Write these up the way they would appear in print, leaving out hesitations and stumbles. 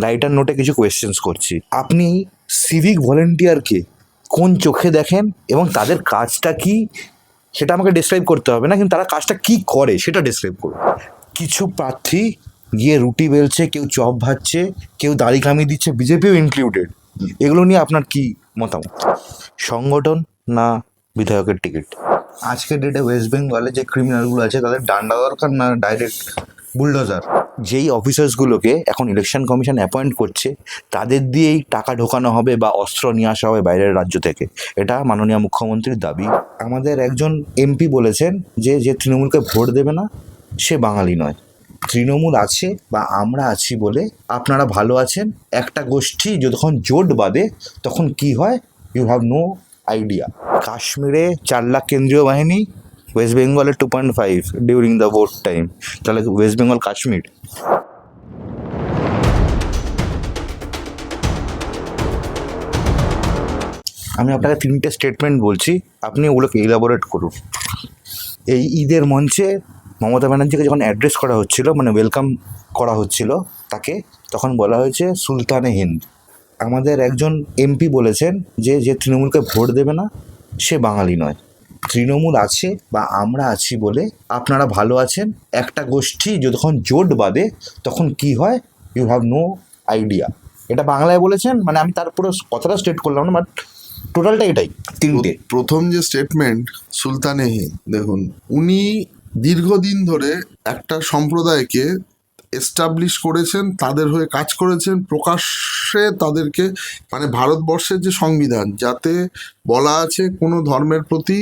Writer নোটে কিছু questions করছি। আপনি সিভিক ভলেন্টিয়ারকে কোন চোখে দেখেন এবং তাদের কাজটা কি সেটা আমাকে ডেসক্রাইব করতে হবে না, কিন্তু তারা কাজটা কি করে সেটা ডেসক্রাইব করুন। কিছু প্রার্থী গিয়ে রুটি বেলছে, কেউ চপ ভাজছে, কেউ দাড়ি কামিয়ে দিচ্ছে, বিজেপিও ইনক্লুডেড। এগুলো নিয়ে আপনার কি মতামত? সংগঠন না বিধায়কের টিকিট? আজকের ডেটে ওয়েস্ট বেঙ্গলে যে ক্রিমিনালগুলো আছে তাদের ডান্ডা দরকার না ডাইরেক্ট বুলডোজার? যেই অফিসার্সগুলোকে এখন ইলেকশন কমিশন অ্যাপয়েন্ট করছে তাদের দিয়েই টাকা ঢোকানো হবে বা অস্ত্র নিয়ে আসা হবে বাইরের রাজ্য থেকে, এটা মাননীয় মুখ্যমন্ত্রীর দাবি। আমাদের একজন এমপি বলেছেন যে যে তৃণমূলকে ভোট দেবে না সে বাঙালি নয়। তৃণমূল আছে বা আমরা আছি বলে আপনারা ভালো আছেন। একটা গোষ্ঠী যখন জোট বাঁধে তখন কি হয়, ইউ হ্যাভ নো আইডিয়া। কাশ্মীরে 4 লাখ কেন্দ্রীয় বাহিনী, ওয়েস্ট বেঙ্গলে 2.5 ডিউরিং দ্য ভোট টাইম। তাহলে ওয়েস্ট বেঙ্গল কাশ্মীর? আমি আপনাকে 3টে স্টেটমেন্ট বলছি, আপনি ওগুলোকে ইলাবোরেট করুন। এই ঈদের মঞ্চে মমতা ব্যানার্জিকে যখন অ্যাড্রেস করা হচ্ছিল, মানে ওয়েলকাম করা হচ্ছিল তাকে, তখন বলা হয়েছে সুলতানে হিন্দ। আমাদের একজন এমপি বলেছেন যে যে তৃণমূলকে ভোট দেবে না সে বাঙালি নয়। তৃণমূল আছে বা আমরা আছি বলে আপনারা ভালো আছেন। একটা গোষ্ঠী যখন জোট বাঁধে তখন কি হয়, ইউ হ্যাভ নো আইডিয়া। এটা বাংলায় বলেছেন, মানে আমি তার পুরো কথাটা স্টেট করলাম না, বাট টোটালটা এটাই। 3টে। প্রথম যে স্টেটমেন্ট সুলতানে হিন্দ, দেখুন উনি দীর্ঘদিন ধরে একটা সম্প্রদায়কে এস্টাবলিশ করেছেন, তাদের হয়ে কাজ করেছেন, প্রকাশ্যে তাদেরকে, মানে ভারতবর্ষের যে সংবিধান যাতে বলা আছে কোনো ধর্মের প্রতি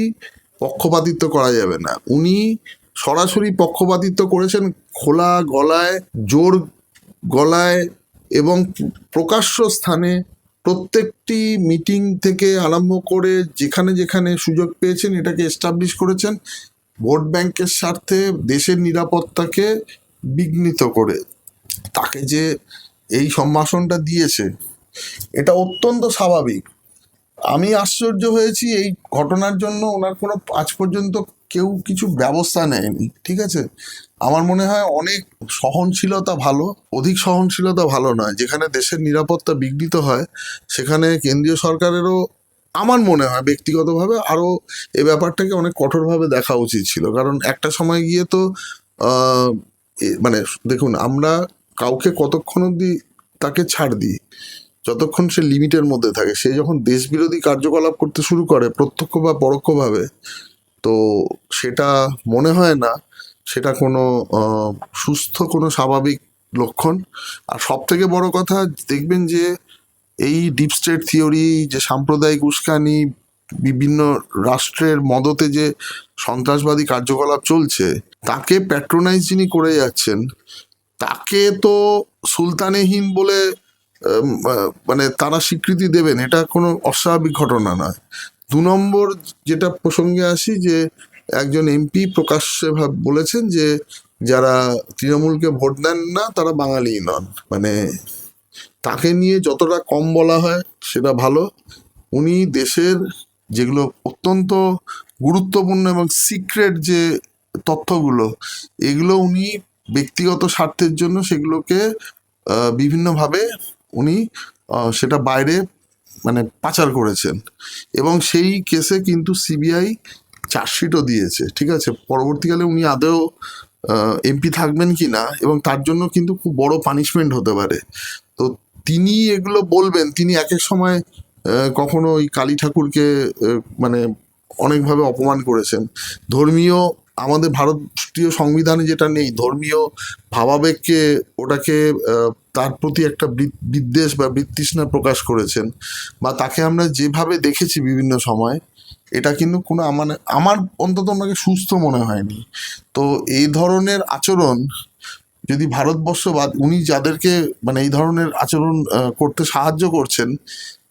পক্ষপাতিত্ব করা যাবে না, উনি সরাসরি পক্ষপাতিত্ব করেছেন খোলা গলায়, জোর গলায় এবং প্রকাশ্য স্থানে। প্রত্যেকটি মিটিং থেকে আরম্ভ করে যেখানে যেখানে সুযোগ পেয়েছেন এটাকে এস্টাবলিশ করেছেন ভোট ব্যাংকের স্বার্থে, দেশের নিরাপত্তাকে বিঘ্নিত করে। তাকে যে এই সম্ভাষণটা দিয়েছে এটা অত্যন্ত স্বাভাবিক। আমি আশ্চর্য হয়েছি এই ঘটনার জন্য ওনার কোনো আজ পর্যন্ত কেউ কিছু ব্যবস্থা নেয়নি। ঠিক আছে, আমার মনে হয় অনেক সহনশীলতা ভালো, অধিক সহনশীলতা ভালো নয়। যেখানে দেশের নিরাপত্তা বিঘ্নিত হয় সেখানে কেন্দ্রীয় সরকারেরও আমার মনে হয় ব্যক্তিগতভাবে আরও এই ব্যাপারটাকে অনেক কঠোরভাবে দেখা উচিত ছিল। কারণ একটা সময় গিয়ে তো মানে দেখুন, আমরা কাউকে কতক্ষণ অবধি তাকে ছাড় দিই, যতক্ষণ সে লিমিটের মধ্যে থাকে। সে যখন দেশবিরোধী কার্যকলাপ করতে শুরু করে প্রত্যক্ষ বা পরোক্ষভাবে, তো সেটা মনে হয় না সেটা কোনো সুস্থ কোনো স্বাভাবিক লক্ষণ। আর সব থেকে বড় কথা দেখবেন যে এই ডিপ স্টেট থিওরি, যে সাম্প্রদায়িক উস্কানি, বিভিন্ন রাষ্ট্রের মদতে যে সন্ত্রাসবাদী কার্যকলাপ চলছে, তাকে প্যাট্রোনাইজ যিনি করে যাচ্ছেন তাকে তো সুলতানে হিন্দ বলে মানে তারা স্বীকৃতি দেবেন, এটা কোনো অস্বাভাবিক ঘটনা নয়। 2 নম্বর যেটা প্রসঙ্গে আসি, যে একজন এমপি প্রকাশ্যে বলেছেন যে যারা তৃণমূলকে ভোট দেন না তারা বাঙালিই নন। মানে তাকে নিয়ে যতটা কম বলা হয় সেটা ভালো। উনি দেশের যেগুলো অত্যন্ত গুরুত্বপূর্ণ এবং সিক্রেট যে তথ্যগুলো, এগুলো উনি ব্যক্তিগত স্বার্থের জন্য সেগুলোকে বিভিন্নভাবে উনি সেটা বাইরে মানে পাচার করেছেন, এবং সেই কেসে কিন্তু সিবিআই চার্জশিটও দিয়েছে। ঠিক আছে, পরবর্তীকালে উনি আদৌ এমপি থাকবেন কি না, এবং তার জন্য কিন্তু খুব বড় পানিশমেন্ট হতে পারে। তো তিনি এগুলো বলবেন, তিনি এক এক সময় কখনো ওই কালী ঠাকুরকে মানে অনেকভাবে অপমান করেছেন। ধর্মীয়, আমাদের ভারতীয় সংবিধানে যেটা নেই, ধর্মীয় ভাবাবেগকে, ওটাকে তার প্রতি একটা বিদ্বেষ বা বিতৃষ্ণা প্রকাশ করেছেন, বা তাকে আমরা যেভাবে দেখেছি বিভিন্ন সময়, এটা কিন্তু কোনো আমার অন্তত ওনাকে সুস্থ মনে হয়নি। তো এই ধরনের আচরণ যদি ভারতবর্ষ বা উনি যাদেরকে মানে এই ধরনের আচরণ করতে সাহায্য করছেন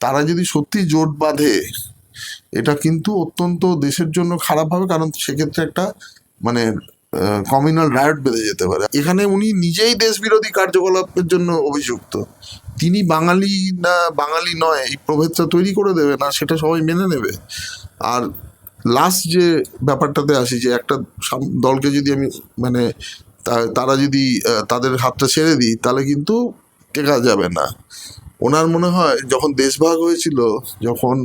তারা যদি সত্যি জোট বাঁধে, এটা কিন্তু অত্যন্ত দেশের জন্য খারাপ হবে। কারণ সেক্ষেত্রে একটা মানে কমিউনাল রায়ট বেঁধে যেতে পারে। এখানে উনি নিজেই দেশ বিরোধী কার্যকলাপের জন্য অভিযুক্ত। তিনি বাঙালি না বাঙালি নয় এই প্রভেদটা তৈরি করে দেবে না, সেটা সবাই মেনে নেবে। আর লাস্ট যে ব্যাপারটাতে আসি, যে একটা দলকে যদি আমি মানে তারা যদি তাদের হাতটা ছেড়ে দিই, তাহলে কিন্তু টেকা যাবে না। ওনার মনে হয় যখন দেশভাগ হয়েছিল, যখন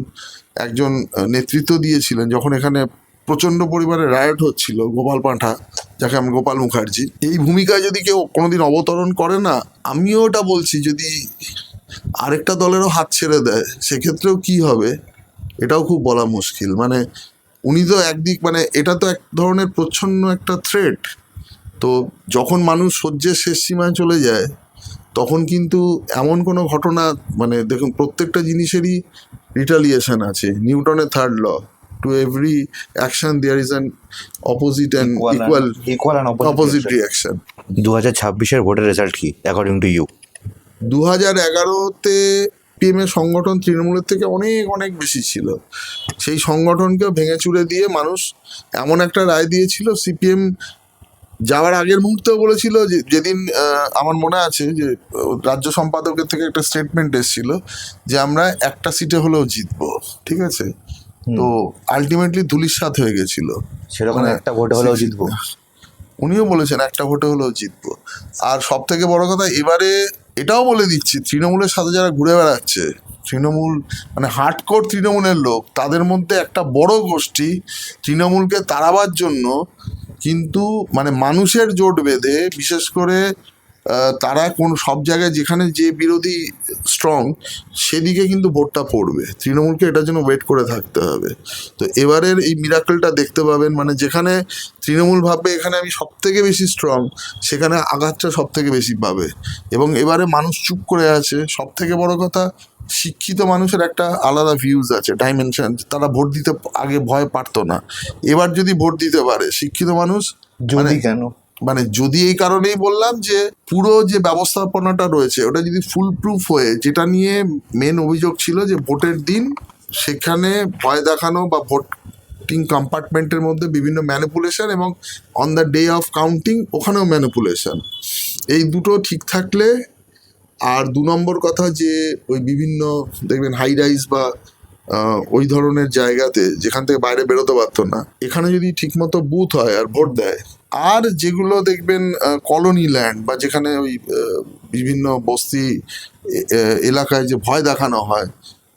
একজন নেতৃত্ব দিয়েছিলেন, যখন এখানে প্রচণ্ড পরিমাণে রায়ট হচ্ছিল, গোপাল পাঁঠা, যাকে আমি গোপাল মুখার্জি, এই ভূমিকায় যদি কেউ কোনোদিন অবতরণ করে না, আমিও ওটা বলছি, যদি আরেকটা দলেরও হাত ছেড়ে দেয় সেক্ষেত্রেও কি হবে এটাও খুব বলা মুশকিল। মানে উনি তো একদিক, মানে এটা তো এক ধরনের প্রচ্ছন্ন একটা থ্রেট। তো যখন মানুষ সহ্যের শেষ সীমায় চলে যায় তখন কিন্তু এমন কোনো ঘটনা, মানে দেখুন প্রত্যেকটা জিনিসেরই রিটালিয়েশন আছে। নিউটনের third law, to every action there is an opposite and equal and opposite reaction. 2026-এর ভোটের রেজাল্ট কি অ্যাকর্ডিং টু ইউ? 2011-তে পিএমের সংগঠন তৃণমূলের থেকে অনেক অনেক বেশি ছিল। সেই সংগঠনকেও ভেঙে চুরে দিয়ে মানুষ এমন একটা রায় দিয়েছিল। সিপিএম যাওয়ার আগের মুহূর্তেও বলেছিল, যে যেদিন আমার মনে আছে যে রাজ্য সম্পাদকের থেকে একটা স্টেটমেন্ট এসেছিল যে আমরা একটা সিটে হলেও জিতবো, ঠিক আছে। তো আলটিমেটলি ধূলিসাৎ হয়ে গেছিল। সেরকম মানে একটা ভোটে হলেও জিতবো। উনিও বলেছেন একটা ভোটে হলেও জিতবো। আর সব থেকে বড় কথা, এবারে এটাও বলে দিচ্ছি, তৃণমূলের সাথে যারা ঘুরে বেড়াচ্ছে, তৃণমূল মানে হার্ডকোর তৃণমূলের লোক, তাদের মধ্যে একটা বড় গোষ্ঠী তৃণমূলকে তাড়াবার জন্য কিন্তু মানে মানুষের জোট বেঁধে, বিশেষ করে তারা কোন সব জায়গায় যেখানে যে বিরোধী স্ট্রং সেদিকে কিন্তু ভোটটা পড়বে। তৃণমূলকে এটার জন্য ওয়েট করে থাকতে হবে। তো এবারের এই মিরাকলটা দেখতে পাবেন, মানে যেখানে তৃণমূল ভাববে এখানে আমি সব থেকে বেশি স্ট্রং, সেখানে আঘাতটা সব থেকে বেশি পাবে। এবং এবারে মানুষ চুপ করে আছে। সব থেকে বড় কথা, শিক্ষিত মানুষের একটা আলাদা ভিউজ আছে, ডাইমেনশন। তারা ভোট দিতে আগে ভয় পারতো না, এবার যদি ভোট দিতে পারে শিক্ষিত মানুষ, যদি কেন, মানে যদি এই কারণেই বললাম যে পুরো যে ব্যবস্থাপনাটা রয়েছে ওটা যদি ফুল প্রুফ হয়ে, যেটা নিয়ে মেন অভিযোগ ছিল যে ভোটের দিন সেখানে ভয় দেখানো বা ভোটিং কম্পার্টমেন্টের মধ্যে বিভিন্ন ম্যানিপুলেশন, এবং on the day of counting ওখানেও ম্যানিপুলেশন, এই দুটো ঠিক থাকলে। আর 2 নম্বর কথা, যে ওই বিভিন্ন দেখবেন হাই রাইজ বা ওই ধরনের জায়গাতে যেখান থেকে বাইরে বেরোতে পারতো না, এখানে যদি ঠিকমতো বুথ হয় আর ভোট দেয়, আর যেগুলো দেখবেন কলোনি ল্যান্ড বা যেখানে ওই বিভিন্ন বস্তি এলাকায় যে ভয় দেখানো হয়,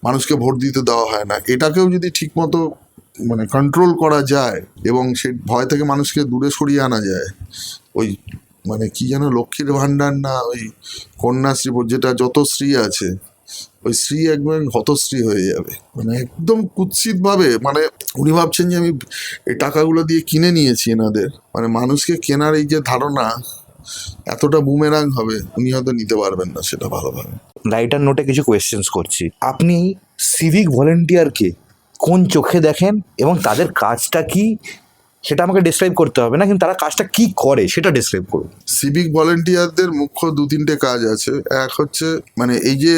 মানুষকে ভোট দিতে দেওয়া হয় না, এটাকেও যদি ঠিকমতো মানে কন্ট্রোল করা যায় এবং সে ভয় থেকে মানুষকে দূরে সরিয়ে আনা যায়, ওই মানে কি যেন লক্ষ্মীর ভাণ্ডার না ওই কন্যাশ্রী, যেটা যত শ্রী আছে, ওই শ্রী একদম হতশ্রী হয়ে যাবে। মানে একদম কুৎসিতভাবে, মানে উনি ভাবছেন যে আমি এই টাকাগুলো দিয়ে কিনে নিয়েছি এনাদের, মানে মানুষকে কেনার এই যে ধারণা এতটা বুমেরাং হবে, উনি হয়তো নিতে পারবেন না সেটা ভালোভাবে। রাইটার নোটে কিছু কোয়েশ্চেন্স করছি। আপনি সিভিক ভলেন্টিয়ারকে কোন চোখে দেখেন এবং তাদের কাজটা কি সেটা আমাকে ডেসক্রাইব করতে হবে না, কিন্তু তারা কাজটা কি করে সেটা ডেসক্রাইব করুন। সিভিক ভলেন্টিয়ারদের মুখ্য 2-3টে কাজ আছে। এক হচ্ছে মানে এই যে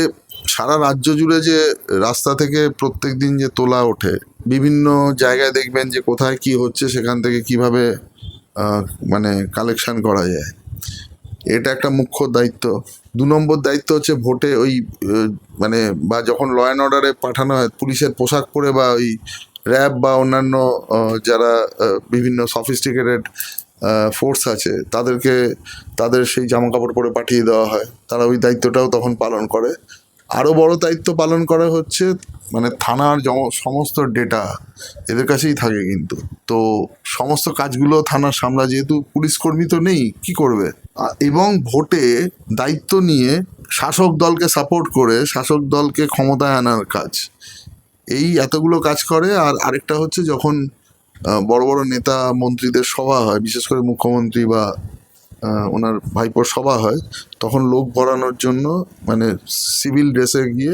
সারা রাজ্য জুড়ে যে রাস্তা থেকে প্রত্যেক দিন যে তোলা ওঠে, বিভিন্ন জায়গায় দেখবেন যে কোথায় কি হচ্ছে, সেখান থেকে কিভাবে মানে কালেকশন করা যায়, এটা একটা মুখ্য দায়িত্ব। 2 নম্বর দায়িত্ব হচ্ছে ভোটে ওই মানে বা যখন ল অ্যান্ড অর্ডারে পাঠানো হয় পুলিশের পোশাক পরে, বা ওই র্যাব বা অন্যান্য যারা বিভিন্ন সফিস্টিকেটেড ফোর্স আছে তাদেরকে তাদের সেই জামা কাপড় পরে পাঠিয়ে দেওয়া হয়, তারা ওই দায়িত্বটাও তখন পালন করে। আরও বড় দায়িত্ব পালন করা হচ্ছে মানে থানার সমস্ত ডেটা এদের কাছেই থাকে, কিন্তু তো সমস্ত কাজগুলো থানার সামলা, যেহেতু পুলিশ কর্মী তো নেই, কি করবে। এবং ভোটে দায়িত্ব নিয়ে শাসক দলকে সাপোর্ট করে শাসক দলকে ক্ষমতায় আনার কাজ, এই এতগুলো কাজ করে। আর আরেকটা হচ্ছে যখন বড় বড় নেতা মন্ত্রীদের সভা হয়, বিশেষ করে মুখ্যমন্ত্রী বা ওনার ভাইপোর সভা হয়, তখন লোক ভরানোর জন্য মানে সিভিল ড্রেসে গিয়ে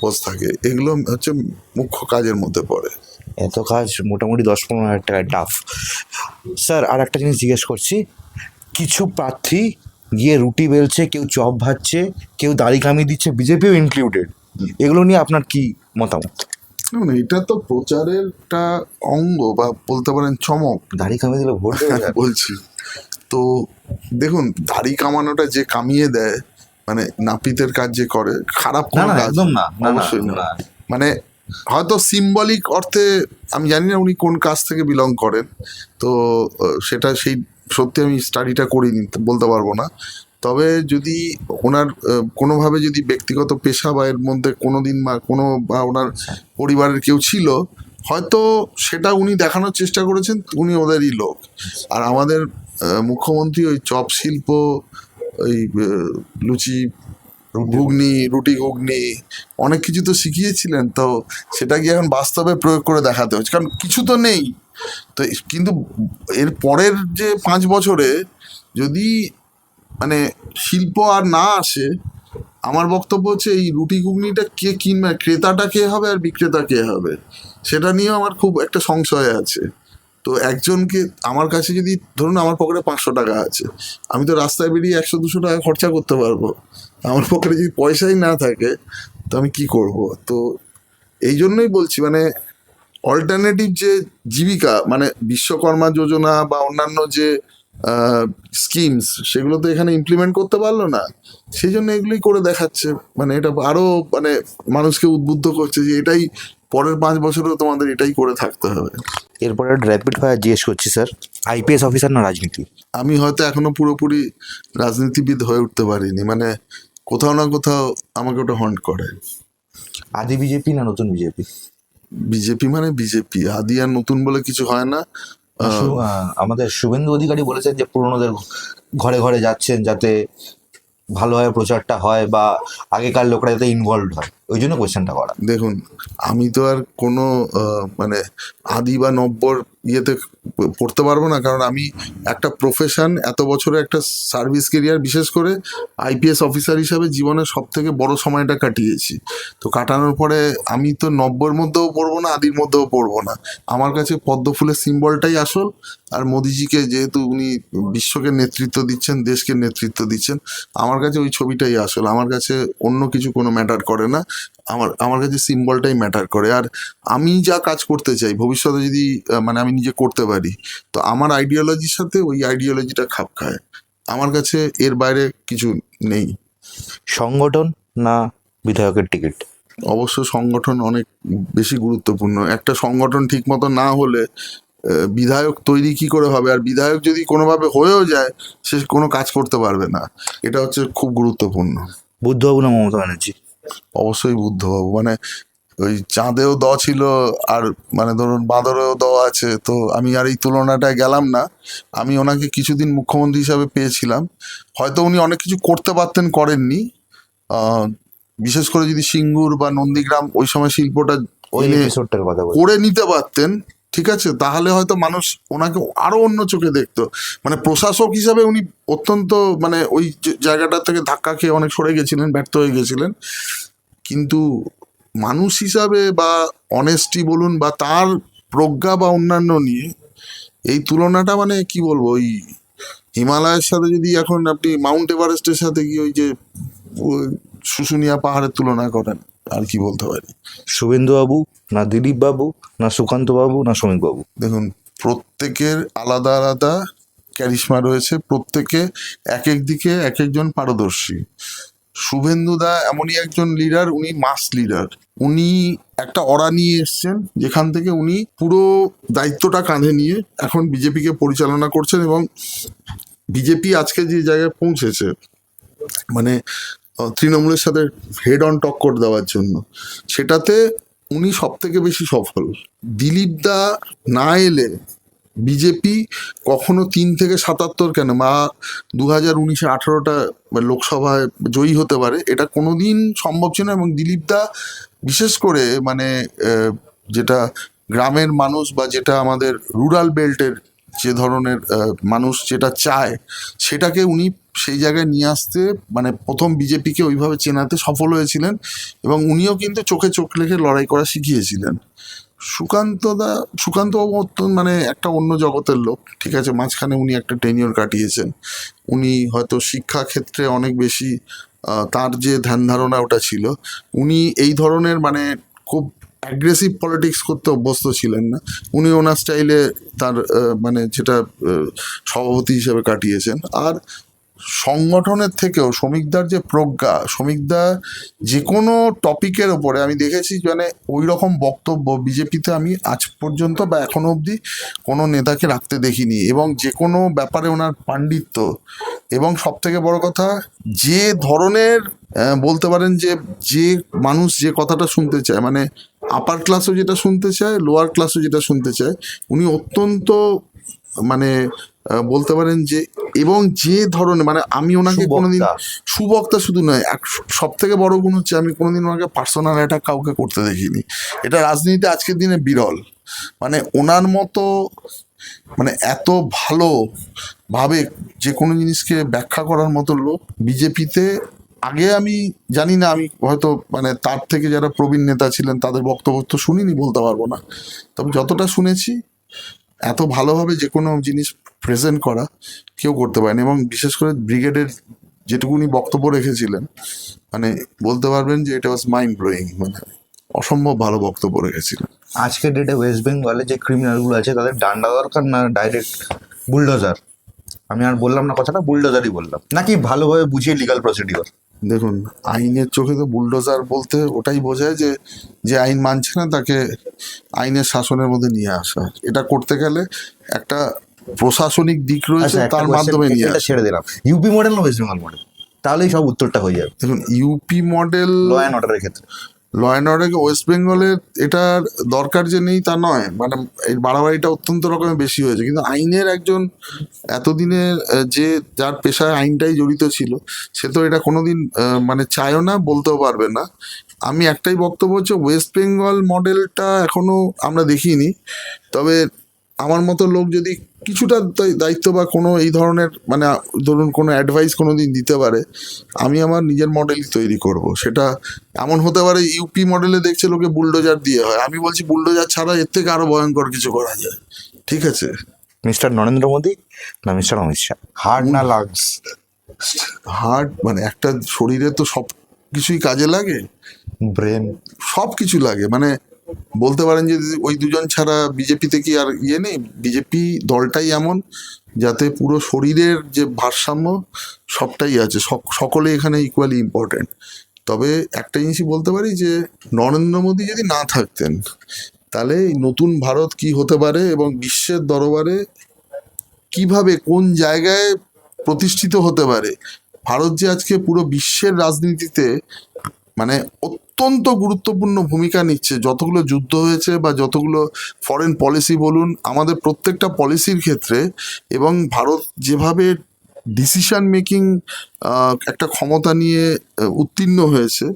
বসে থাকে। এগুলো হচ্ছে মুখ্য কাজের মধ্যে পড়ে। এত কাজ মোটামুটি 10-15 হাজার টাকায় টাফ। স্যার আর একটা জিনিস জিজ্ঞেস করছি, কিছু প্রার্থী গিয়ে রুটি বেলছে, কেউ চপ ভাজছে, কেউ দাড়ি কামিয়ে দিচ্ছে, বিজেপিও ইনক্লুডেড, এগুলো নিয়ে আপনার কি মতামত? না, এটা তো প্রচারের একটা অঙ্গ বা বলতে পারেন চমক। দাড়ি কামিয়ে দিলে ভোট দেবে? বলছি তো দেখুন, দাড়ি কামানোটা যে কামিয়ে দেয়, মানে নাপিতের কাজ যে করে, খারাপ না কোনো না, কাজ একদম না, না না, অবশ্যই না। না। মানে হয়তো সিম্বলিক অর্থে, আমি জানি না উনি কোন কাজ থেকে বিলং করেন, তো সেটা সেই সত্যি আমি স্টাডিটা করিনি, বলতে পারবো না। তবে যদি ওনার কোনোভাবে যদি ব্যক্তিগত পেশা বা এর মধ্যে কোনোদিন বা ওনার পরিবারের কেউ ছিল, হয়তো সেটা উনি দেখানোর চেষ্টা করেছেন উনি ওদেরই লোক। আর আমাদের মুখ্যমন্ত্রী ওই চপ শিল্প, ওই লুচি রুটি ঘুগনি অনেক কিছু তো শিখিয়েছিলেন, তো সেটা কি এখন বাস্তবে প্রয়োগ করে দেখাতে হচ্ছে, কারণ কিছু তো নেই। তো কিন্তু এর পরের যে 5 বছরে যদি মানে শিল্প আর না আসে, আমার বক্তব্য হচ্ছে এই রুটি ঘুগনিটা কে কিনবে, ক্রেতাটা কে হবে আর বিক্রেতা কে হবে, সেটা নিয়েও আমার খুব একটা সংশয় আছে। তো একজনকে, আমার কাছে যদি ধরুন আমার পকেটে 500 টাকা আছে, আমি তো রাস্তায় বেরিয়ে 100-200 টাকা খরচা করতে পারবো। আমার পকেটে যদি পয়সাই না থাকে তো আমি কি করব? তো এই জন্যই বলছি, মানে অল্টারনেটিভ যে জীবিকা, মানে বিশ্বকর্মা যোজনা বা অন্যান্য যে স্কিমস, সেগুলো তো এখানে ইমপ্লিমেন্ট করতে পারলো না, সেই জন্য এগুলোই করে দেখাচ্ছে। মানে এটা আরো মানে মানুষকে উদ্বুদ্ধ করছে যে এটাই পরের 5 বছরেও তোমাদের এটাই করে থাকতে হবে। এরপরে র্যাপিড ফায়ার জিজ্ঞেস করছি স্যার, আইপিএস অফিসার না রাজনীতি? আমি হয়তো এখনো পুরোপুরি রাজনীতিবিদ হয়ে উঠতে পারিনি, মানে কোথাও না কোথাও আমাকে ওটা হন্ট করে। আদি বিজেপি না নতুন বিজেপি? বিজেপি মানে বিজেপি, আদি আর নতুন বলে কিছু হয় না। আমাদের শুভেন্দু অধিকারী বলেছেন যে পুরনোদের ঘরে ঘরে যাচ্ছেন যাতে ভালোভাবে প্রচারটা হয় বা আগেকার লোকরা যাতে ইনভলভ হয়, ওই জন্য কোয়েশ্চেনটা করা। দেখুন, আমি তো আর কোনো মানে আদি বা নব্বর ইয়েতে পড়তে পারবো না, কারণ আমি একটা প্রফেশন, এত বছরে একটা সার্ভিস কেরিয়ার, বিশেষ করে আইপিএস অফিসার হিসাবে জীবনের সব থেকে বড় সময়টা কাটিয়েছি। তো কাটানোর পরে আমি তো নব্বর মধ্যেও পড়বো না, আদির মধ্যেও পড়বো না। আমার কাছে পদ্ম ফুলের সিম্বলটাই আসল। আর মোদিজিকে যেহেতু উনি বিশ্বকে নেতৃত্ব দিচ্ছেন, দেশকে নেতৃত্ব দিচ্ছেন, আমার কাছে ওই ছবিটাই আসল। আমার কাছে অন্য কিছু কোনো ম্যাটার করে না, আমার কাছে সিম্বলটাই ম্যাটার করে। আর আমি যা কাজ করতে চাই ভবিষ্যতে যদি মানে আমি নিজে করতে পারি, তো আমার আইডিওলজির সাথে ওই আইডিওলজিটা খাপ খায়। আমার কাছে এর বাইরে কিছু নেই। সংগঠন না বিধায়কের টিকিট? অবশ্য সংগঠন অনেক বেশি গুরুত্বপূর্ণ। একটা সংগঠন ঠিক মতো না হলে বিধায়ক তৈরি কি করে হবে? আর বিধায়ক যদি কোনোভাবে হয়েও যায়, সে কোনো কাজ করতে পারবে না। এটা হচ্ছে খুব গুরুত্বপূর্ণ। বুদ্ধবাবু না মমতা ব্যানার্জি? অবশ্যই বুদ্ধবাবু। মানে ওই চাঁদেও দ ছিল, আর মানে ধরুন বাঁদরেও দ আছে, তো আমি আর এই তুলনাটায় গেলাম না। আমি ওনাকে কিছুদিন মুখ্যমন্ত্রী হিসাবে পেয়েছিলাম, হয়তো উনি অনেক কিছু করতে পারতেন, করেননি। বিশেষ করে যদি সিঙ্গুর বা নন্দীগ্রাম ওই সময় শিল্পটা ওই এনে এপিসোডটার কথা বলছি। করে নিতে পারতেন, ঠিক আছে, তাহলে হয়তো মানুষ ওনাকে আরো অন্য চোখে দেখতো। মানে প্রশাসক হিসাবে উনি অত্যন্ত মানে ওই জায়গাটা থেকে ধাক্কা খেয়ে অনেক সরে গেছিলেন, ব্যর্থ হয়ে গেছিলেন। কিন্তু মানুষ হিসাবে বা অনেস্টি বলুন বা তার প্রজ্ঞা বা অন্যান্য নিয়ে এই তুলনাটা, মানে কি বলবো, ওই হিমালয়ের সাথে যদি এখন আপনি মাউন্ট এভারেস্টের সাথে কি ওই যে ওই শুশুনিয়া পাহাড়ের তুলনা করেন, আর কি বলতে পারি। শুভেন্দু বাবু না দিলীপ বাবু না সুকান্ত বাবু না শ্রমিক বাবু? দেখুন, প্রত্যেকের আলাদা আলাদা ক্যারিশমা রয়েছে, প্রত্যেকে এক এক দিকে এক একজন পারদর্শী। শুভেন্দুদা এমনই একজন লিডার, উনি মাস লিডার। উনি একটা অরা নিয়ে এসছেন, যেখান থেকে উনি পুরো দায়িত্বটা কাঁধে নিয়ে এখন বিজেপিকে পরিচালনা করছেন, এবং বিজেপি আজকে যে জায়গায় পৌঁছেছে, মানে তৃণমূলের সাথে হেড অন টক্কর দেওয়ার জন্য, সেটাতে উনি সব থেকে বেশি সফল। দিলীপ দা না এলে বিজেপি কখনো 3 থেকে 77 কেন বা 2019-এ 18টা লোকসভায় জয়ী হতে পারে, এটা কোনোদিন সম্ভব ছিল না। এবং দিলীপ দা বিশেষ করে মানে যেটা গ্রামের মানুষ বা যেটা আমাদের রুরাল বেল্টের যে ধরনের মানুষ যেটা চায়, সেটাকে উনি সেই জায়গায় নিয়ে আসতে, মানে প্রথম বিজেপিকে ওইভাবে চেনাতে সফল হয়েছিলেন। এবং উনিও কিন্তু চোখে চোখ রেখে লড়াই করা শিখিয়েছিলেন। সুকান্তবাবু মানে একটা অন্য জগতের লোক, ঠিক আছে, মাঝখানে উনি একটা টেনিওর কাটিয়েছেন। উনি হয়তো শিক্ষা ক্ষেত্রে অনেক বেশি তার যে ধ্যান ধারণা ওটা ছিল। উনি এই ধরনের মানে খুব অ্যাগ্রেসিভ পলিটিক্স করতে অভ্যস্ত ছিলেন না। উনি ওনার স্টাইলে তার মানে যেটা সভাপতি হিসেবে কাটিয়েছেন। আর সংগঠনের থেকেও শ্রমিকদার যে প্রজ্ঞা, শ্রমিকদা যে কোনো টপিকের ওপরে আমি দেখেছি মানে ওই রকম বক্তব্য বিজেপিতে আমি আজ পর্যন্ত বা এখনো অবধি কোনো নেতাকে রাখতে দেখিনি, এবং যে কোনো ব্যাপারে ওনার পাণ্ডিত্য, এবং সব থেকে বড় কথা যে ধরনের বলতে পারেন যে মানুষ যে কথাটা শুনতে চায়, মানে আপার ক্লাসও যেটা শুনতে চায়, লোয়ার ক্লাসও যেটা শুনতে চায়, উনি অত্যন্ত মানে বলতে পারেন যে, এবং যে ধরনের মানে আমি ওনাকে কোনোদিন সুবক্তা শুধু নয়, সব থেকে বড় গুণ হচ্ছে আমি কোনোদিন ওনাকে পার্সোনাল অ্যাটাক কাউকে করতে দেখিনি। এটা রাজনীতিতে আজকের দিনে বিরল। মানে ওনার মতো মানে এত ভালো ভাবে যে কোনো জিনিসকে ব্যাখ্যা করার মতো লোক বিজেপিতে আগে আমি জানি না, আমি হয়তো মানে তার থেকে যারা প্রবীণ নেতা ছিলেন তাদের বক্তব্য তো শুনিনি, বলতে পারবো না, তবে যতটা শুনেছি এত ভালোভাবে যে কোনো জিনিস প্রেজেন্ট করা কেউ করতে পারেনি। এবং বিশেষ করে ব্রিগেডের যেটুকুনি বক্তব্য রেখেছিলেন, মানে বলতে পারবেন যে এটা ওয়াজ মাইন্ড ব্লোয়িং, মানে অসম্ভব ভালো বক্তব্য রেখেছিলেন। আজকের ডেটে ওয়েস্ট বেঙ্গলে যে ক্রিমিনালগুলো আছে তাদের ডান্ডা দরকার না ডাইরেক্ট বুলডোজার? আমি আর বললাম না কথাটা, বুলডোজারই বললাম, নাকি ভালোভাবে বুঝিয়ে লিগাল প্রসিডিওর? দেখুন, আইনের চোখে তো বুলডোজার বলতে ওটাই বোঝায় যে যে আইন মানছে না তাকে আইনের শাসনের মধ্যে নিয়ে আসা। এটা করতে গেলে একটা প্রশাসনিক দিক রয়েছে, তার মাধ্যমে নিয়ে আসা। ছেড়ে দিলাম, ইউপি মডেল না ওয়েস্ট বেঙ্গল মডেল, তাহলেই সব উত্তরটা হয়ে যাবে। দেখুন, ইউপি মডেল ল অ্যান্ড অর্ডারের ক্ষেত্রে ল অ্যান্ড অর্ডার ওয়েস্ট বেঙ্গলের এটার দরকার যে নেই তা নয়, মানে এই বাড়াবাড়িটা অত্যন্ত রকমের বেশি হয়েছে, কিন্তু আইনের একজন এতদিনের যে যার পেশায় আইনটাই জড়িত ছিল, সে তো এটা কোনোদিন মানে চায়ও না, বলতেও পারবে না। আমি একটাই বক্তব্য হচ্ছে, ওয়েস্ট বেঙ্গল মডেলটা এখনো আমরা দেখিনি, তবে আমার মতো লোক যদি কিছুটা দায়িত্ব বা কোনো এই ধরনের মানে ধরুন কোনো অ্যাডভাইস কোনো দিন দিতে পারে, আমি আমার নিজের মডেলই তৈরি করব। সেটা এমন হতে পারে ইউপি মডেলে দেখছে লোকে বুলডোজার দিয়ে হয়, আমি বলছি বুলডোজার ছাড়া এর থেকে আরো ভয়ঙ্কর কিছু করা যায়। ঠিক আছে, মিস্টার নরেন্দ্র মোদী না মিস্টার অমিত শাহ, হার্ট না লাংস? হার্ট মানে একটা শরীরে তো সব কিছুই কাজে লাগে, ব্রেন, সব কিছু লাগে, মানে বলতে পারেন যে ওই দুজন ছাড়া বিজেপিতে কি আর ইয়ে নেই? বিজেপি দলটাই এমন যাতে পুরো শরীরের যে ভারসাম্য সবটাই আছে, সকলে এখানে ইকুয়ালি ইম্পর্টেন্ট। তবে একটা জিনিসই বলতে পারি যে নরেন্দ্র মোদী যদি না থাকতেন তাহলে এই নতুন ভারত কি হতে পারে এবং বিশ্বের দরবারে কিভাবে কোন জায়গায় প্রতিষ্ঠিত হতে পারে। ভারত যে আজকে পুরো বিশ্বের রাজনীতিতে মানে অত্যন্ত গুরুত্বপূর্ণ ভূমিকা নিচ্ছে, যতগুলো যুদ্ধ হয়েছে বা যতগুলো ফরেন পলিসি বলুন, আমাদের প্রত্যেকটা পলিসির ক্ষেত্রে, এবং ভারত যেভাবে ডিসিশন মেকিং একটা ক্ষমতা নিয়ে উত্তীর্ণ হয়েছে,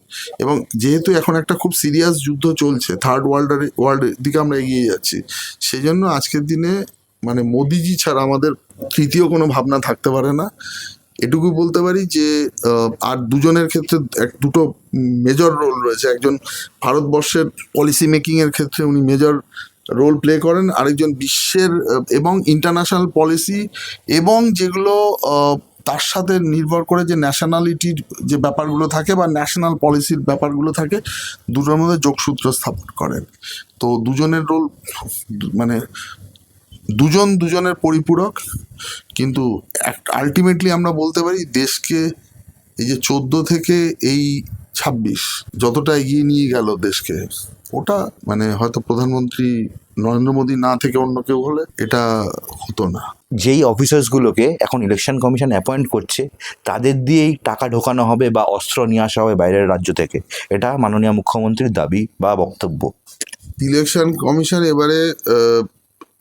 এবং যেহেতু এখন একটা খুব সিরিয়াস যুদ্ধ চলছে, থার্ড ওয়ার্ল্ডের দিকে আমরা এগিয়ে যাচ্ছি, সেই জন্য আজকের দিনে মানে মোদিজি ছাড়া আমাদের তৃতীয় কোনো ভাবনা থাকতে পারে না। এটুকু বলতে পারি যে আর দুজনের ক্ষেত্রে দুটো মেজর রোল রয়েছে। একজন ভারতবর্ষের পলিসি মেকিংয়ের ক্ষেত্রে উনি মেজর রোল প্লে করেন, আরেকজন বিশ্বের এবং ইন্টারন্যাশনাল পলিসি এবং যেগুলো তার সাথে নির্ভর করে যে ন্যাশনালিটির যে ব্যাপারগুলো থাকে বা ন্যাশনাল পলিসির ব্যাপারগুলো থাকে, দুটোর মধ্যে যোগসূত্র স্থাপন করেন। তো দুজনের রোল মানে দুজনের পরিপূরক, কিন্তু আলটিমেটলি আমরা বলতে পারি দেশকে এই যে 14 থেকে এই 26 যতটা এগিয়ে নিয়ে গেল দেশকে, ওটা মানে হয়তো প্রধানমন্ত্রী নরেন্দ্র মোদী না থেকে অন্য কেউ হলে এটা হতো না। যেই অফিসার্সগুলোকে এখন ইলেকশন কমিশন অ্যাপয়েন্ট করছে তাদের দিয়েই টাকা ঢোকানো হবে বা অস্ত্র নিয়ে আসা হবে বাইরের রাজ্য থেকে, এটা মাননীয় মুখ্যমন্ত্রীর দাবি বা বক্তব্য। ইলেকশন কমিশন এবারে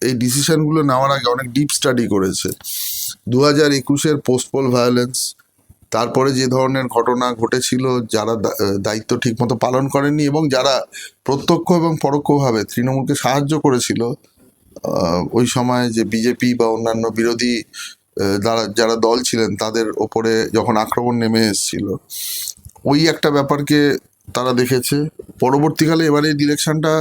এই ডিসিশনগুলো নেওয়ার আগে অনেক ডিপ স্টাডি করেছে। 2021-এর পোস্টপোল ভায়োলেন্স, তারপরে যে ধরনের ঘটনা ঘটেছিল, যারা দায়িত্ব ঠিকমতো পালন করেননি এবং যারা প্রত্যক্ষ এবং পরোক্ষভাবে তৃণমূলকে সাহায্য করেছিল, ওই সময় যে বিজেপি বা অন্যান্য বিরোধী যারা দল ছিলেন তাদের ওপরে যখন আক্রমণ নেমে এসেছিল, ওই একটা ব্যাপারকে তারা দেখেছে। পরবর্তীকালে এবারে ইলেকশনটা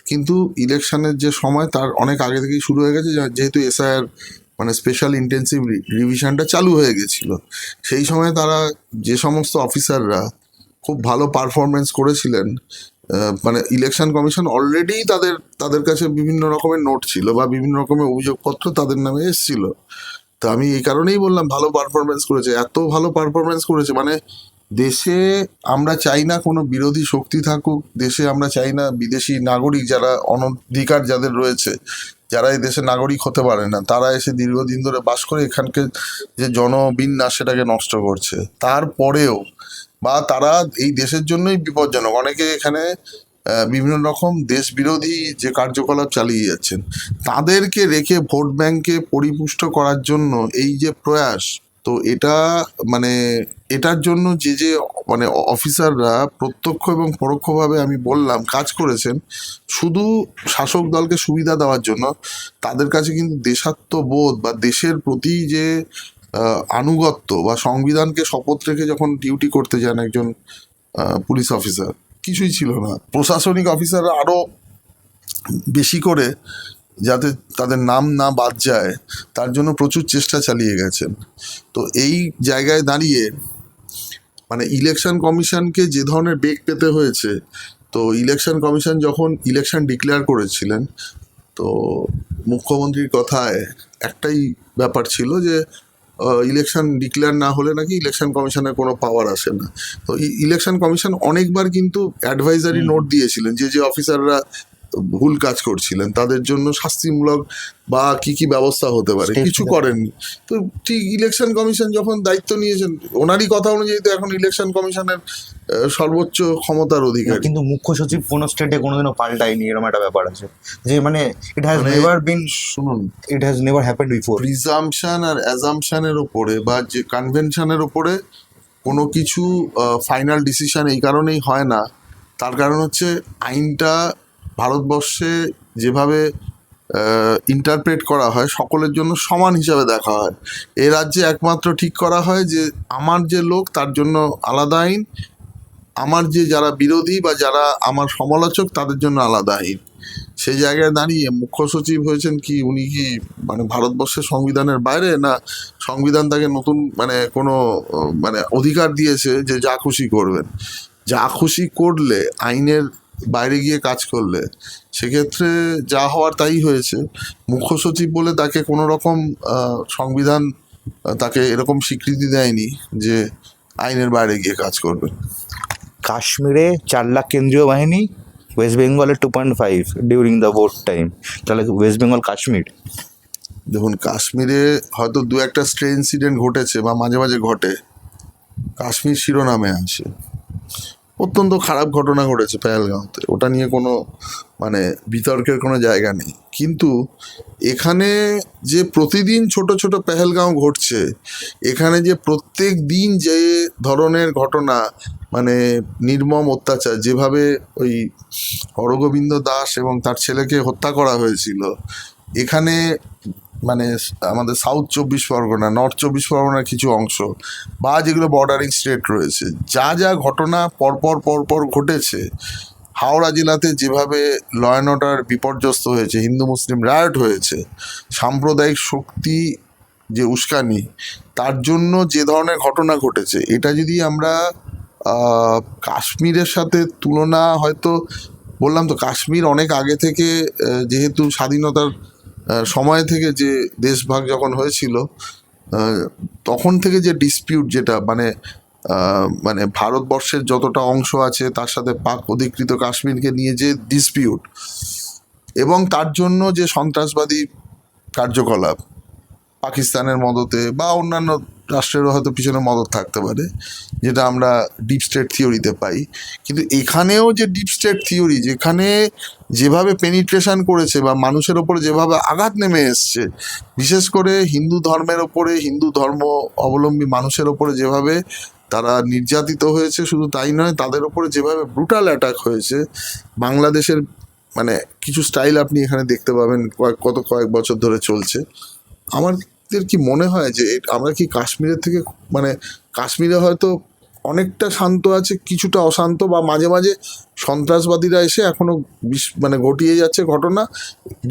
কিন্তু ইলেকশনের যে সময় তার অনেক আগে থেকেই শুরু হয়ে গেছে, যেহেতু এসআইআর মানে স্পেশাল ইন্টেন্সিভ রিভিশনটা চালু হয়ে গেছিল। সেই সময় তারা যে সমস্ত অফিসাররা খুব ভালো পারফরমেন্স করেছিলেন, মানে ইলেকশন কমিশন অলরেডি তাদের কাছে বিভিন্ন রকমের নোট ছিল বা বিভিন্ন রকমের অভিযোগপত্র তাদের নামে এসেছিল। তো আমি এই কারণেই বললাম ভালো পারফরমেন্স করেছে, এত ভালো পারফরমেন্স করেছে, মানে দেশে আমরা চাই না কোনো বিরোধী শক্তি থাকুক, দেশে আমরা চাই না বিদেশি নাগরিক যারা অনধিকার যাদের রয়েছে, যারা এই দেশের নাগরিক হতে পারে না, তারা এসে দীর্ঘদিন ধরে বাস করে এখানকে যে জনবিন্যাস সেটাকে নষ্ট করছে। তারপরেও বা তারা এই দেশের জন্যই বিপজ্জনক, অনেকে এখানে বিভিন্ন রকম দেশ বিরোধী যে কার্যকলাপ চালিয়ে যাচ্ছেন, তাদেরকে রেখে ভোট ব্যাংকে পরিপুষ্ট করার জন্য এই যে প্রয়াস, তো এটা মানে এটার জন্য যে যে মানে অফিসাররা প্রত্যক্ষ এবং পরোক্ষভাবে আমি বললাম কাজ করেছেন, শুধু শাসক দলকে সুবিধা দেওয়ার জন্য, তাদের কাছে কিন্তু দেশাত্মবোধ বা দেশের প্রতি যে আনুগত্য বা সংবিধানকে শপথ রেখে যখন ডিউটি করতে যান একজন পুলিশ অফিসার, কিছুই ছিল না। প্রশাসনিক অফিসাররা আরো বেশি করে যাতে তাদের নাম না বাদ যায় তার জন্য প্রচুর চেষ্টা চালিয়ে গেছেন। তো এই জায়গায় দাঁড়িয়ে মানে ইলেকশন কমিশনকে যে ধরনের বেগ পেতে হয়েছে, তো ইলেকশন কমিশন যখন ইলেকশন ডিক্লেয়ার করেছিলেন, তো মুখ্যমন্ত্রীর কথায় একটাই ব্যাপার ছিল যে ইলেকশন ডিক্লেয়ার না হলে নাকি ইলেকশন কমিশনের কোনো পাওয়ার আসে না। তো ইলেকশন কমিশন অনেকবার কিন্তু অ্যাডভাইজারি নোট দিয়েছিলেন যে যে অফিসাররা ভুল কাজ করছিলেন তাদের জন্য শাস্তিমূলক বা কি কি ব্যবস্থা হতে পারে, কিছু করেননি। তো ঠিক ইলেকশন কমিশন যখন দায়িত্ব নিয়েছেন, ওনারই কথা অনুযায়ী তো এখন ইলেকশন কমিশনের সর্বোচ্চ ক্ষমতার অধিকারী। কিন্তু মুখ্য সচিব কোনো স্টেটে কোনোদিনও পাল্টায়নি, এরকম একটা ব্যাপার আছে যে মানে ইট হ্যাজ নেভার বিন, শুনুন, it has never happened before. Presumption আর অ্যাজাম্পশনের ওপরে বা যে কনভেনশনের ওপরে কোনো কিছু ফাইনাল ডিসিশন এই কারণেই হয় না, তার কারণ হচ্ছে আইনটা ভারতবর্ষে যেভাবে ইন্টারপ্রেট করা হয় সকলের জন্য সমান হিসাবে দেখা হয়। এ রাজ্যে একমাত্র ঠিক করা হয় যে আমার যে লোক তার জন্য আলাদা আইন, আমার যে যারা বিরোধী বা যারা আমার সমালোচক তাদের জন্য আলাদা আইন। সেই জায়গায় দাঁড়িয়ে মুখ্য সচিব হয়েছেন কি, উনি কি মানে ভারতবর্ষের সংবিধানের বাইরে, না সংবিধান তাকে নতুন মানে কোনো মানে অধিকার দিয়েছে যে যা খুশি করবেন? যা খুশি করলে, আইনের বাইরে গিয়ে কাজ করলে, সেক্ষেত্রে যা হওয়ার তাই হয়েছে। মুখ্য সচিব বলে তাকে কোনো রকম সংবিধান তাকে এরকম স্বীকৃতি দেয়নি যে আইনের বাইরে গিয়ে কাজ করবে। কাশ্মীরে 4 লাখ কেন্দ্রীয় বাহিনী, ওয়েস্ট বেঙ্গলে 2.5 ডিউরিং দ্য ভোট টাইম। তাহলে ওয়েস্ট বেঙ্গল কাশ্মীর। দেখুন, কাশ্মীরে হয়তো দু একটা স্ট্রে ইনসিডেন্ট ঘটেছে বা মাঝে মাঝে ঘটে, কাশ্মীর শিরোনামে আসে। অত্যন্ত খারাপ ঘটনা ঘটেছে পেহেলগাঁওতে, ওটা নিয়ে কোনো মানে বিতর্কের কোনো জায়গা নেই। কিন্তু এখানে যে প্রতিদিন ছোট ছোট পেহেলগাঁও ঘটছে, এখানে যে প্রত্যেক দিন যে ধরনের ঘটনা মানে নির্মম অত্যাচার, যেভাবে ওই হরগোবিন্দ দাস এবং তার ছেলেকে হত্যা করা হয়েছিল, এখানে মানে আমাদের সাউথ 24 পরগনা, নর্থ 24 পরগনার কিছু অংশ বা যেগুলো বর্ডারিং স্টেট রয়েছে, যা যা ঘটনা পরপর পরপর ঘটেছে, হাওড়া জেলাতে যেভাবে ল অ্যান্ড অর্ডার বিপর্যস্ত হয়েছে, হিন্দু মুসলিম রায়ট হয়েছে, সাম্প্রদায়িক শক্তি যে উস্কানি, তার জন্য যে ধরনের ঘটনা ঘটেছে, এটা যদি আমরা কাশ্মীরের সাথে তুলনা, হয়তো বললাম তো কাশ্মীর অনেক আগে থেকে যেহেতু স্বাধীনতার সময় থেকে যে দেশভাগ যখন হয়েছিল তখন থেকে যে ডিসপিউট, যেটা মানে মানে ভারতবর্ষের যতটা অংশ আছে তার সাথে পাক অধিকৃত কাশ্মীরকে নিয়ে যে ডিসপিউট, এবং তার জন্য যে সন্ত্রাসবাদী কার্যকলাপ পাকিস্তানের মদতে বা অন্যান্য রাষ্ট্রেরও হয়তো পিছনে মদত থাকতে পারে, যেটা আমরা ডিপ স্টেট থিওরিতে পাই। কিন্তু এখানেও যে ডিপ স্টেট থিওরি, যেখানে যেভাবে পেনিট্রেশন করেছে বা মানুষের ওপরে যেভাবে আঘাত নেমে এসছে, বিশেষ করে হিন্দু ধর্মের ওপরে, হিন্দু ধর্ম অবলম্বী মানুষের ওপরে যেভাবে তারা নির্যাতিত হয়েছে, শুধু তাই নয়, তাদের ওপরে যেভাবে ব্রুটাল অ্যাটাক হয়েছে, বাংলাদেশের মানে কিছু স্টাইল আপনি এখানে দেখতে পাবেন কয়েক বছর ধরে চলছে। আমাদের কি মনে হয় যে আমরা কি কাশ্মীরের থেকে মানে কাশ্মীরে হয়তো অনেকটা শান্ত আছে, কিছুটা অশান্ত, বা মাঝে মাঝে সন্ত্রাসবাদীরা এসে এখনো মানে ঘটিয়ে যাচ্ছে ঘটনা,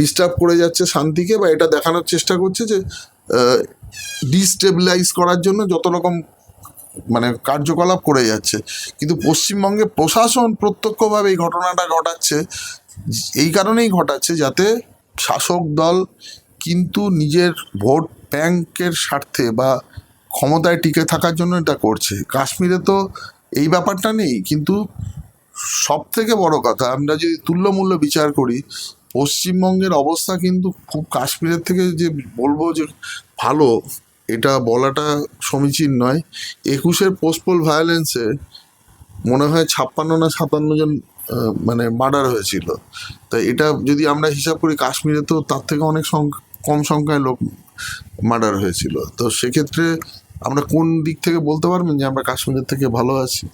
ডিস্টার্ব করে যাচ্ছে শান্তিকে, বা এটা দেখানোর চেষ্টা করছে যে ডিস্টেবিলাইজ করার জন্য যত রকম মানে কার্যকলাপ করে যাচ্ছে। কিন্তু পশ্চিমবঙ্গে প্রশাসন প্রত্যক্ষভাবে এই ঘটনাটা ঘটাচ্ছে, এই কারণেই ঘটাচ্ছে যাতে শাসক দল কিন্তু নিজের ভোট ব্যাংকের স্বার্থে বা ক্ষমতায় টিকে থাকার জন্য এটা করছে। কাশ্মীরে তো এই ব্যাপারটা নেই, কিন্তু সব থেকে বড় কথা, আমরা যদি তুল্যমূল্য বিচার করি, পশ্চিমবঙ্গের অবস্থা কিন্তু খুব কাশ্মীরের থেকে যে বলবো যে ভালো, এটা বলাটা সমীচীন নয়। 21-এর পোস্টপোল ভায়োলেন্সে মনে হয় 56 না 57 জন মানে মার্ডার হয়েছিল। তাই এটা যদি আমরা হিসাব করি, কাশ্মীরে তো তার থেকে অনেক কম সংখ্যায় লোক মার্ডার হয়েছিল। তো সেক্ষেত্রে আমরা কোন দিক থেকে বলতে পারবেন যে আমরা কাশ্মীরের থেকে ভালো আছি?